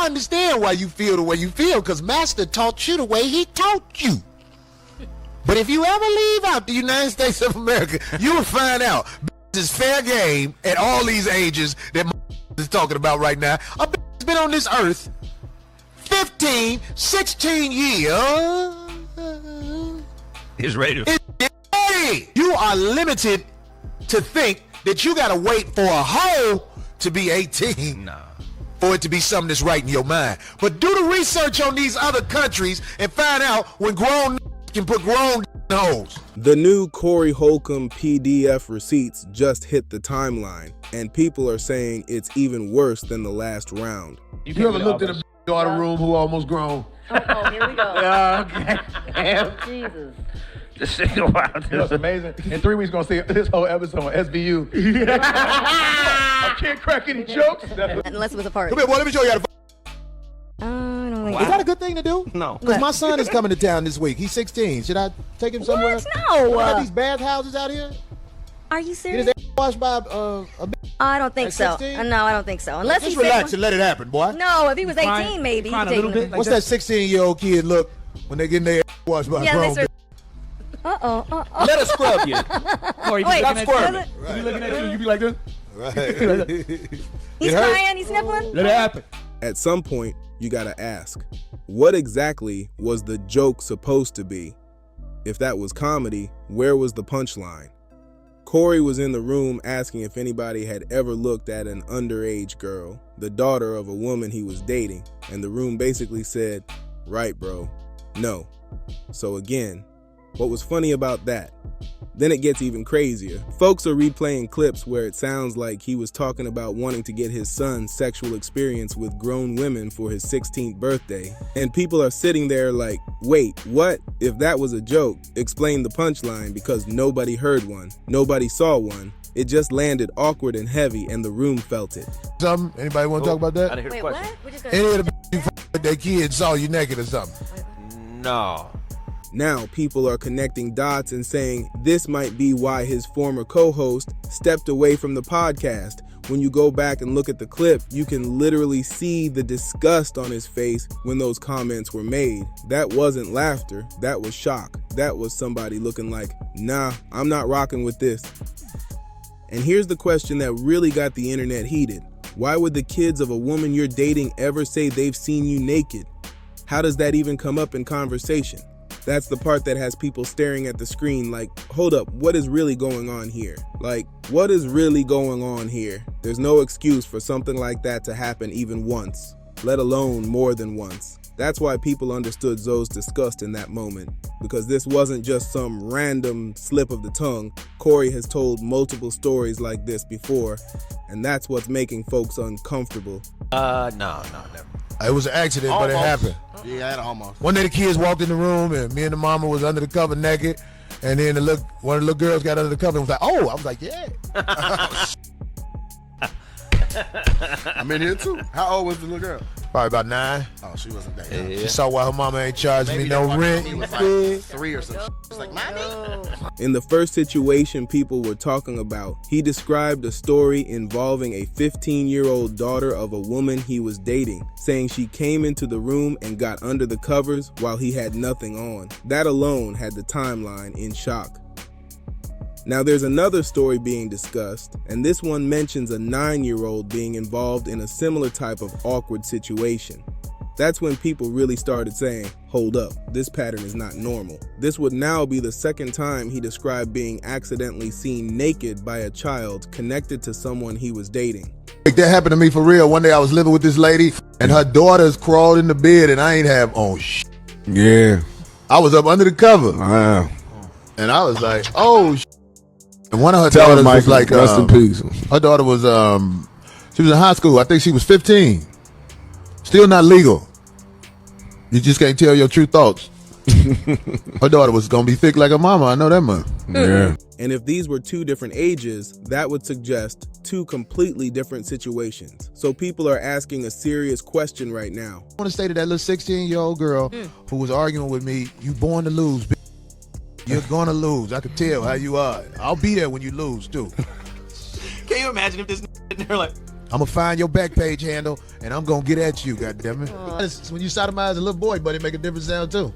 I understand why you feel the way you feel, because Master taught you the way he taught you. But if you ever leave out the United States of America, you will find out this is fair game at all these ages that is talking about right now. A bitch has been on this earth 15, 16 years. He's ready. You are limited to think that you gotta wait for a hoe to be 18 for it to be something that's right in your mind. But do the research on these other countries and find out when grown can put grown hoes. The new Corey Holcomb PDF receipts just hit the timeline, and people are saying it's even worse than the last round. You ever looked at a daughter room who almost grown? Oh, here we go. Yeah, okay. Jesus. This shit wild. You know, it's amazing. In 3 weeks, gonna see this whole episode on SBU. I can't crack any jokes. Unless it was a party. Come here, boy, let me show you how to. I don't think Is that a good thing to do? No. Because my son is coming to town this week. He's 16. Should I take him somewhere? What? No. You got these bathhouses out here? Are you Get serious? his ass washed by a I don't think At so. 16? No, I don't think so. Unless Just he's relax and let it happen, boy. No, if he was 18, Crying- maybe. crying a He could little take bit, him. like What's that 16-year-old kid look when they getting their ass washed by a Yeah, grown they bitch? Uh-oh. Let her scrub you. Or Wait, stop does squirming. it? You be looking at you, you be like this. He's It hurt. crying, he's sniffling? Let it happen. At some point, you gotta ask, what exactly was the joke supposed to be? If that was comedy, where was the punchline? Corey was in the room asking if anybody had ever looked at an underage girl, the daughter of a woman he was dating, and the room basically said, right, bro, no. So again, what was funny about that? Then it gets even crazier. Folks are replaying clips where it sounds like he was talking about wanting to get his son's sexual experience with grown women for his 16th birthday. And people are sitting there like, wait, what? If that was a joke, explain the punchline, because nobody heard one. Nobody saw one. It just landed awkward and heavy, and the room felt it. Something? Anybody want to talk about I that? didn't hear the Wait, question. what? We're just gonna... Any of the you with their kids saw you naked or something? No. Now people are connecting dots and saying this might be why his former co-host stepped away from the podcast. When you go back and look at the clip, you can literally see the disgust on his face when those comments were made. That wasn't laughter, that was shock. That was somebody looking like, nah, I'm not rocking with this. And here's the question that really got the internet heated. Why would the kids of a woman you're dating ever say they've seen you naked? How does that even come up in conversation? That's the part that has people staring at the screen like, hold up, what is really going on here? Like, what is really going on here? There's no excuse for something like that to happen even once, let alone more than once. That's why people understood Zoe's disgust in that moment, because this wasn't just some random slip of the tongue. Corey has told multiple stories like this before, and that's what's making folks uncomfortable. No, never. It was an accident, but it happened. Yeah, I had almost. One day the kids walked in the room and me and the mama was under the cover naked, and then one of the little girls got under the cover and was like, oh, I was like, yeah. I'm in here too. How old was the little girl? Probably about 9. Oh, she wasn't that young. She saw why her mama ain't charging me Maybe no that rent. one was like 3 or something. She's like, mommy. In the first situation people were talking about, he described a story involving a 15-year-old daughter of a woman he was dating, saying she came into the room and got under the covers while he had nothing on. That alone had the timeline in shock. Now there's another story being discussed, and this one mentions a 9-year-old being involved in a similar type of awkward situation. That's when people really started saying, hold up, this pattern is not normal. This would now be the second time he described being accidentally seen naked by a child connected to someone he was dating. That happened to me for real. One day I was living with this lady and her daughters crawled in the bed and I ain't have on Yeah. I was up under the cover. Wow. And I was like, oh And one of her Tell daughters Mike, was like, rest in peace. her daughter was, she was in high school. I think she was 15. Still not legal. You just can't tell your true thoughts. Her daughter was going to be thick like her mama. I know that much. Yeah. And if these were two different ages, that would suggest two completely different situations. So people are asking a serious question right now. I want to say to that little 16-year-old girl who was arguing with me, you born to lose, bitch. You're going to lose. I can tell how you are. I'll be there when you lose, too. Can you imagine if this they're like, I'm gonna find your back page handle and I'm gonna get at you, goddammit. When you sodomize a little boy, buddy, make a different sound too.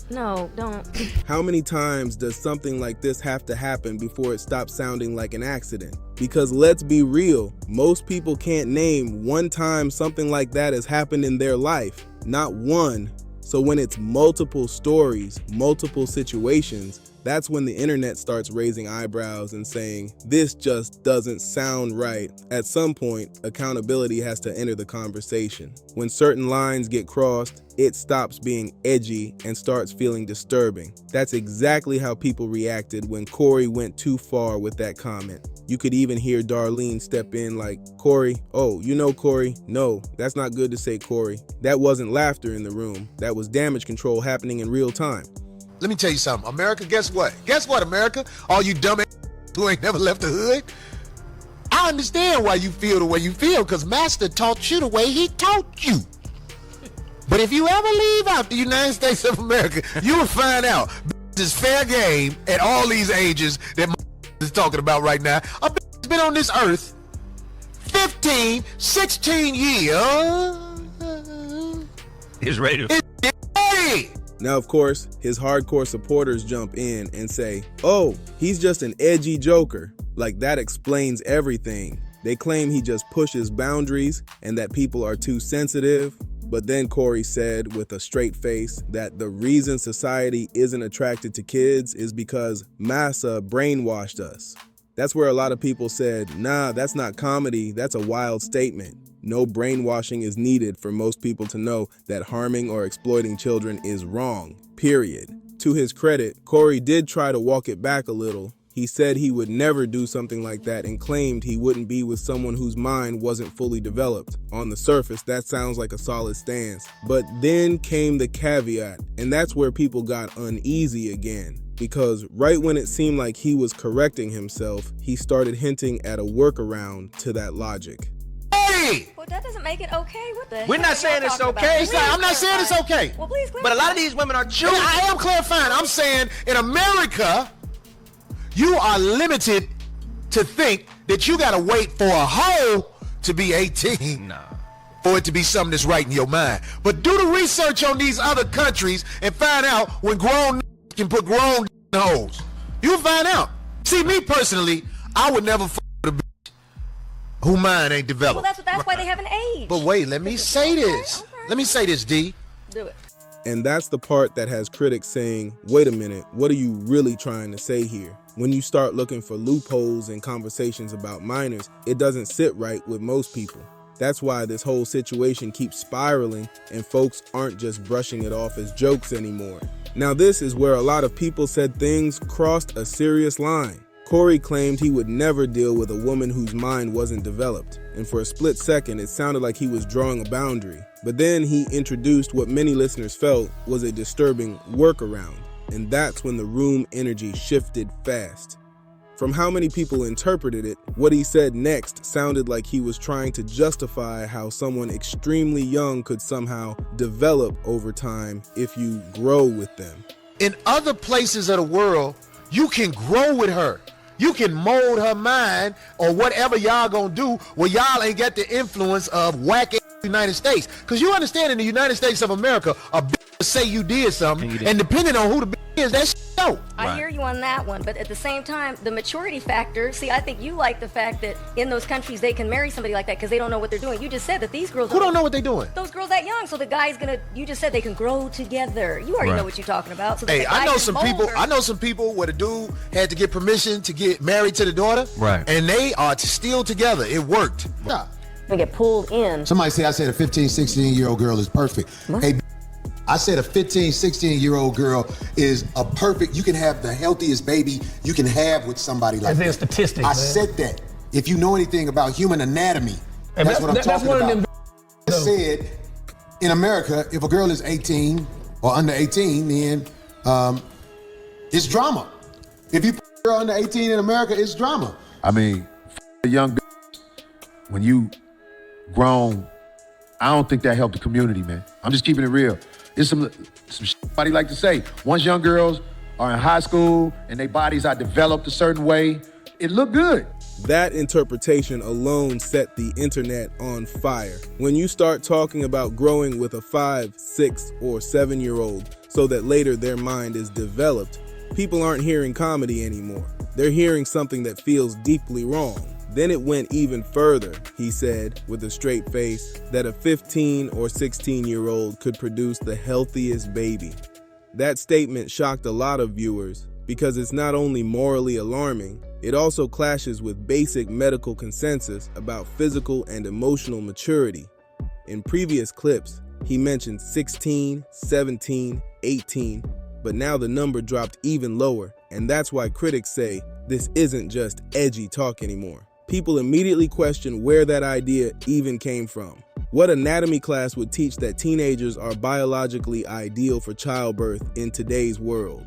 No, don't. How many times does something like this have to happen before it stops sounding like an accident? Because let's be real, most people can't name one time something like that has happened in their life. Not one. So when it's multiple stories, multiple situations, that's when the internet starts raising eyebrows and saying, this just doesn't sound right. At some point, accountability has to enter the conversation. When certain lines get crossed, it stops being edgy and starts feeling disturbing. That's exactly how people reacted when Corey went too far with that comment. You could even hear Darlene step in like, Corey, oh, you know Corey, no, that's not good to say Corey. That wasn't laughter in the room. That was damage control happening in real time. Let me tell you something, America, guess what? Guess what, America? All you dumb who ain't never left the hood. I understand why you feel the way you feel, because Master taught you the way he taught you. But if you ever leave out the United States of America, you will find out this is fair game at all these ages that is talking about right now. A has been on this earth 15, 16 years. He's ready to... Now, of course, his hardcore supporters jump in and say, oh, he's just an edgy joker. Like that explains everything. They claim he just pushes boundaries and that people are too sensitive. But then Corey said with a straight face that the reason society isn't attracted to kids is because massa brainwashed us. That's where a lot of people said, nah, that's not comedy, that's a wild statement. No brainwashing is needed for most people to know that harming or exploiting children is wrong, period. To his credit, Corey did try to walk it back a little. He said he would never do something like that and claimed he wouldn't be with someone whose mind wasn't fully developed. On the surface, that sounds like a solid stance. But then came the caveat, and that's where people got uneasy again. Because right when it seemed like he was correcting himself, he started hinting at a workaround to that logic. Hey! Well, that doesn't make it okay. What the We're hell not are saying y'all it's talking okay. about? I'm not saying it's okay. Well, please clarify. But a lot of these women are choosing. I am clarifying. I'm saying in America, you are limited to think that you gotta wait for a hoe to be 18 for it to be something that's right in your mind. But do the research on these other countries and find out when grown can put grown in hoes. You'll find out. See, me personally, I would never fuck with a bitch who mind ain't developed. Well, that's why they have an age. But wait, let me say this. Okay. Let me say this, D. Do it. And that's the part that has critics saying, wait a minute, what are you really trying to say here? When you start looking for loopholes in conversations about minors, it doesn't sit right with most people. That's why this whole situation keeps spiraling and folks aren't just brushing it off as jokes anymore. Now this is where a lot of people said things crossed a serious line. Corey claimed he would never deal with a woman whose mind wasn't developed, and for a split second it sounded like he was drawing a boundary. But then he introduced what many listeners felt was a disturbing workaround, and that's when the room energy shifted fast. From how many people interpreted it, what he said next sounded like he was trying to justify how someone extremely young could somehow develop over time if you grow with them. In other places of the world, you can grow with her. You can mold her mind or whatever y'all gonna do where y'all ain't got the influence of whack United States. Because you understand in the United States of America, a bitch will say you did something, and depending on who the bitch is, that's dope. I hear you on that one, but at the same time, the maturity factor, see, I think you like the fact that in those countries they can marry somebody like that because they don't know what they're doing. You just said that these girls Who don't know what they're doing? Those girls that young, so the guy's gonna, you just said they can grow together. You already know what you're talking about. So Hey, I know some people where the dude had to get permission to get married to the daughter. Right. And they are still together. It worked. Nah. They get pulled in. Somebody say I said a 15, 16-year-old girl is perfect. What? Hey, I said a 15, 16-year-old girl is a perfect, you can have the healthiest baby you can have with somebody like that. That's their statistics, I man. said that. If you know anything about human anatomy, that's what I'm talking about. I said, in America, if a girl is 18 or under 18, then it's drama. If you put a girl under 18 in America, it's drama. I mean, a young bitch, when you grown, I don't think that helped the community, man. I'm just keeping it real. It's some shit somebody like to say. Once young girls are in high school and their bodies are developed a certain way, it look good. That interpretation alone set the internet on fire. When you start talking about growing with a 5, 6, or 7-year-old so that later their mind is developed, people aren't hearing comedy anymore. They're hearing something that feels deeply wrong. Then it went even further, he said, with a straight face, that a 15 or 16-year-old could produce the healthiest baby. That statement shocked a lot of viewers because it's not only morally alarming, it also clashes with basic medical consensus about physical and emotional maturity. In previous clips, he mentioned 16, 17, 18, but now the number dropped even lower, and that's why critics say this isn't just edgy talk anymore. People immediately question where that idea even came from. What anatomy class would teach that teenagers are biologically ideal for childbirth in today's world?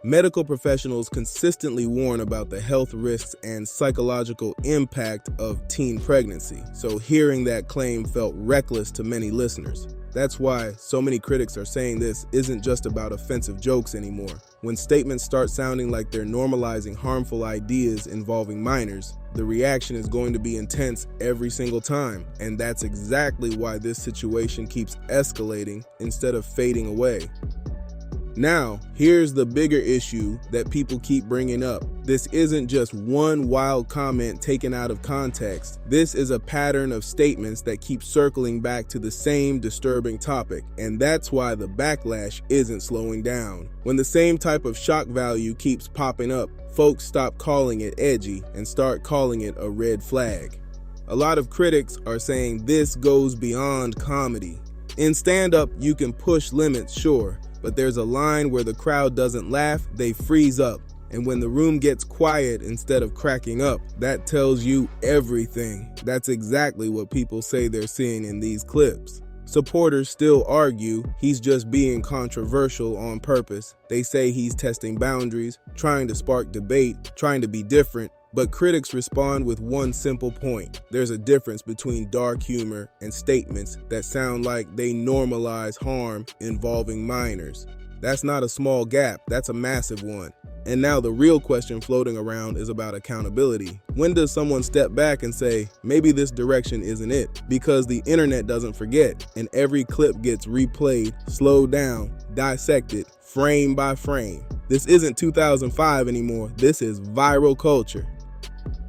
Medical professionals consistently warn about the health risks and psychological impact of teen pregnancy, so hearing that claim felt reckless to many listeners. That's why so many critics are saying this isn't just about offensive jokes anymore. When statements start sounding like they're normalizing harmful ideas involving minors, the reaction is going to be intense every single time, and that's exactly why this situation keeps escalating instead of fading away. Now, here's the bigger issue that people keep bringing up. This isn't just one wild comment taken out of context. This is a pattern of statements that keep circling back to the same disturbing topic, and that's why the backlash isn't slowing down. When the same type of shock value keeps popping up, folks stop calling it edgy and start calling it a red flag. A lot of critics are saying this goes beyond comedy. In stand-up, you can push limits, sure, but there's a line where the crowd doesn't laugh, they freeze up. And when the room gets quiet instead of cracking up, that tells you everything. That's exactly what people say they're seeing in these clips. Supporters still argue he's just being controversial on purpose. They say he's testing boundaries, trying to spark debate, trying to be different. But critics respond with one simple point. There's a difference between dark humor and statements that sound like they normalize harm involving minors. That's not a small gap, that's a massive one. And now the real question floating around is about accountability. When does someone step back and say, maybe this direction isn't it? Because the internet doesn't forget, and every clip gets replayed, slowed down, dissected, frame by frame. This isn't 2005 anymore, this is viral culture.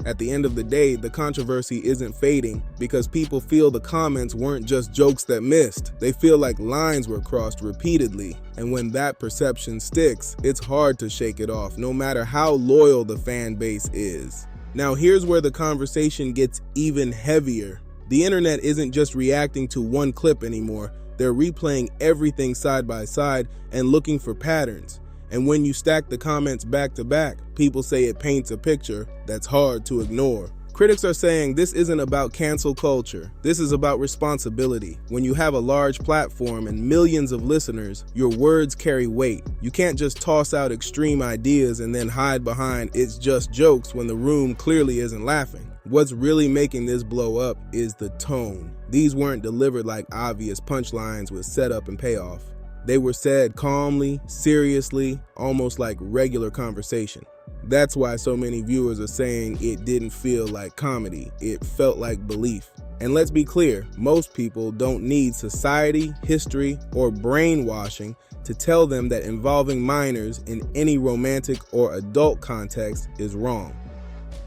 At the end of the day, the controversy isn't fading because people feel the comments weren't just jokes that missed. They feel like lines were crossed repeatedly. And when that perception sticks, it's hard to shake it off, no matter how loyal the fan base is. Now here's where the conversation gets even heavier. The internet isn't just reacting to one clip anymore. They're replaying everything side by side and looking for patterns. And when you stack the comments back to back, people say it paints a picture that's hard to ignore. Critics are saying this isn't about cancel culture. This is about responsibility. When you have a large platform and millions of listeners, your words carry weight. You can't just toss out extreme ideas and then hide behind it's just jokes when the room clearly isn't laughing. What's really making this blow up is the tone. These weren't delivered like obvious punchlines with setup and payoff. They were said calmly, seriously, almost like regular conversation. That's why so many viewers are saying it didn't feel like comedy, it felt like belief. And let's be clear, most people don't need society, history, or brainwashing to tell them that involving minors in any romantic or adult context is wrong.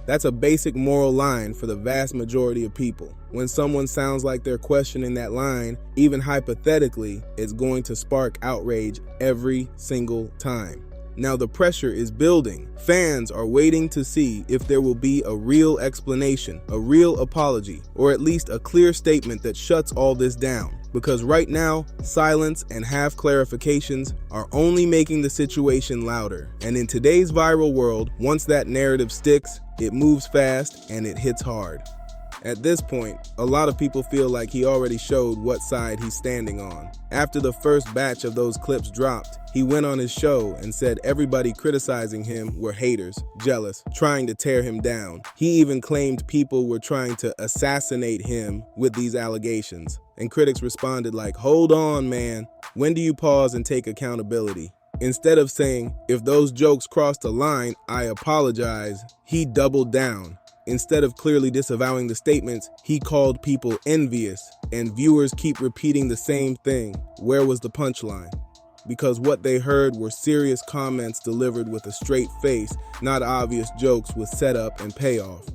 That's a basic moral line for the vast majority of people. When someone sounds like they're questioning that line, even hypothetically, it's going to spark outrage every single time. Now the pressure is building. Fans are waiting to see if there will be a real explanation, a real apology, or at least a clear statement that shuts all this down. Because right now, silence and half clarifications are only making the situation louder. And in today's viral world, once that narrative sticks, it moves fast and it hits hard. At this point, a lot of people feel like he already showed what side he's standing on. After the first batch of those clips dropped, he went on his show and said everybody criticizing him were haters, jealous, trying to tear him down. He even claimed people were trying to assassinate him with these allegations. And critics responded like, hold on, man. When do you pause and take accountability? Instead of saying, if those jokes crossed a line, I apologize, he doubled down. Instead of clearly disavowing the statements, he called people envious, and viewers keep repeating the same thing. Where was the punchline? Because what they heard were serious comments delivered with a straight face, not obvious jokes with setup and payoff.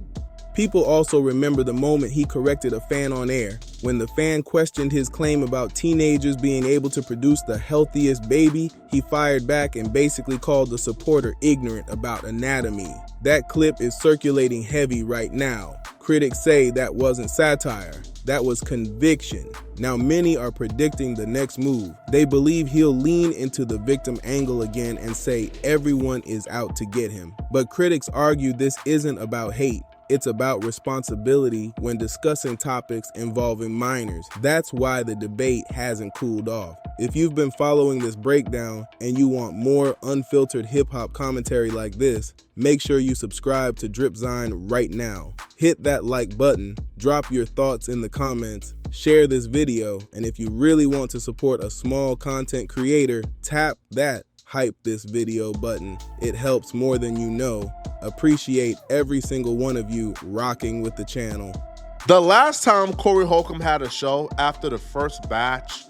People also remember the moment he corrected a fan on air, when the fan questioned his claim about teenagers being able to produce the healthiest baby. He fired back and basically called the supporter ignorant about anatomy. That clip is circulating heavy right now. Critics say that wasn't satire, that was conviction. Now many are predicting the next move. They believe he'll lean into the victim angle again and say everyone is out to get him. But critics argue this isn't about hate. It's about responsibility when discussing topics involving minors. That's why the debate hasn't cooled off. If you've been following this breakdown and you want more unfiltered hip-hop commentary like this, make sure you subscribe to Dripzine right now. Hit that like button, drop your thoughts in the comments, share this video, and if you really want to support a small content creator, tap that hype this video button. It helps more than you know. Appreciate every single one of you rocking with the channel. The last time Corey Holcomb had a show, after the first batch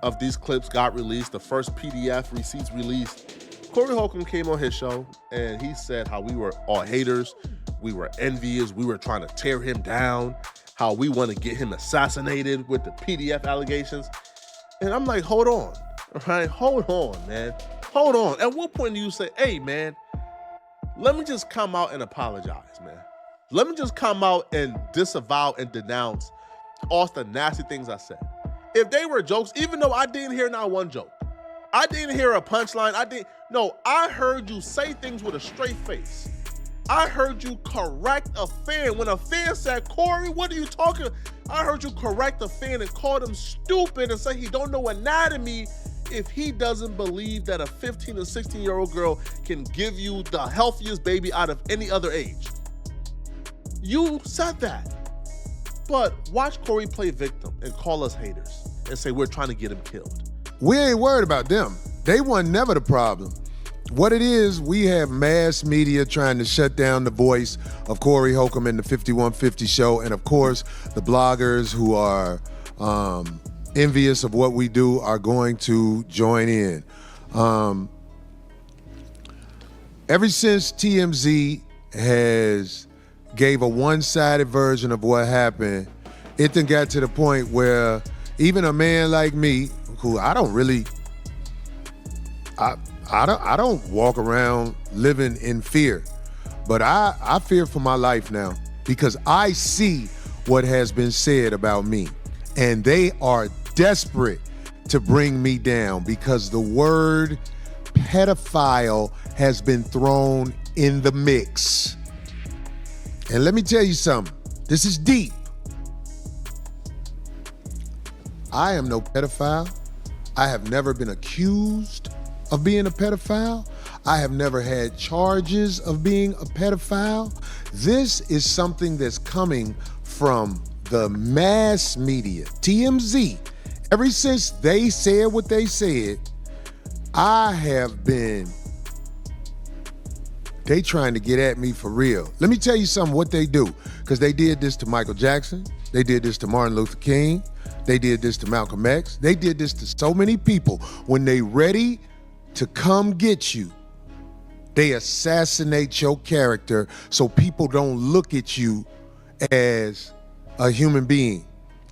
of these clips got released, the first PDF receipts released, Corey Holcomb came on his show and he said how we were all haters, we were envious, we were trying to tear him down, how we want to get him assassinated with the PDF allegations. And I'm like, hold on, all right? Hold on, man. Hold on. At what point do you say, hey, man, let me just come out and apologize, man. Let me just come out and disavow and denounce all the nasty things I said. If they were jokes, even though I didn't hear not one joke, I didn't hear a punchline, I heard you say things with a straight face. I heard you correct a fan. When a fan said, Corey, what are you talking? I heard you correct a fan and call him stupid and say he don't know anatomy if he doesn't believe that a 15 or 16-year-old girl can give you the healthiest baby out of any other age. You said that. But watch Corey play victim and call us haters and say we're trying to get him killed. We ain't worried about them. They weren't never the problem. What it is, we have mass media trying to shut down the voice of Corey Holcomb in the 5150 show, and of course, the bloggers who are envious of what we do are going to join in. Ever since TMZ has gave a one-sided version of what happened, it then got to the point where even a man like me, who I don't walk around living in fear, but I fear for my life now because I see what has been said about me, and they are desperate to bring me down because the word pedophile has been thrown in the mix. And let me tell you something, this is deep. I am no pedophile. I have never been accused of being a pedophile. I have never had charges of being a pedophile. This is something that's coming from the mass media, TMZ. Ever since they said what they said, they trying to get at me for real. Let me tell you something what they do, because they did this to Michael Jackson, they did this to Martin Luther King, they did this to Malcolm X, they did this to so many people. When they ready to come get you, they assassinate your character so people don't look at you as a human being.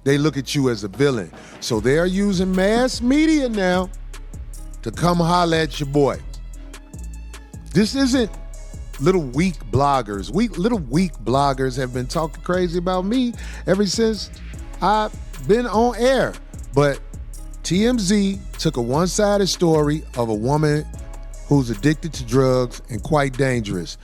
They look at you as a villain. So they're using mass media now to come holler at your boy. This isn't little weak bloggers. Little weak bloggers have been talking crazy about me ever since I've been on air. But TMZ took a one-sided story of a woman who's addicted to drugs and quite dangerous.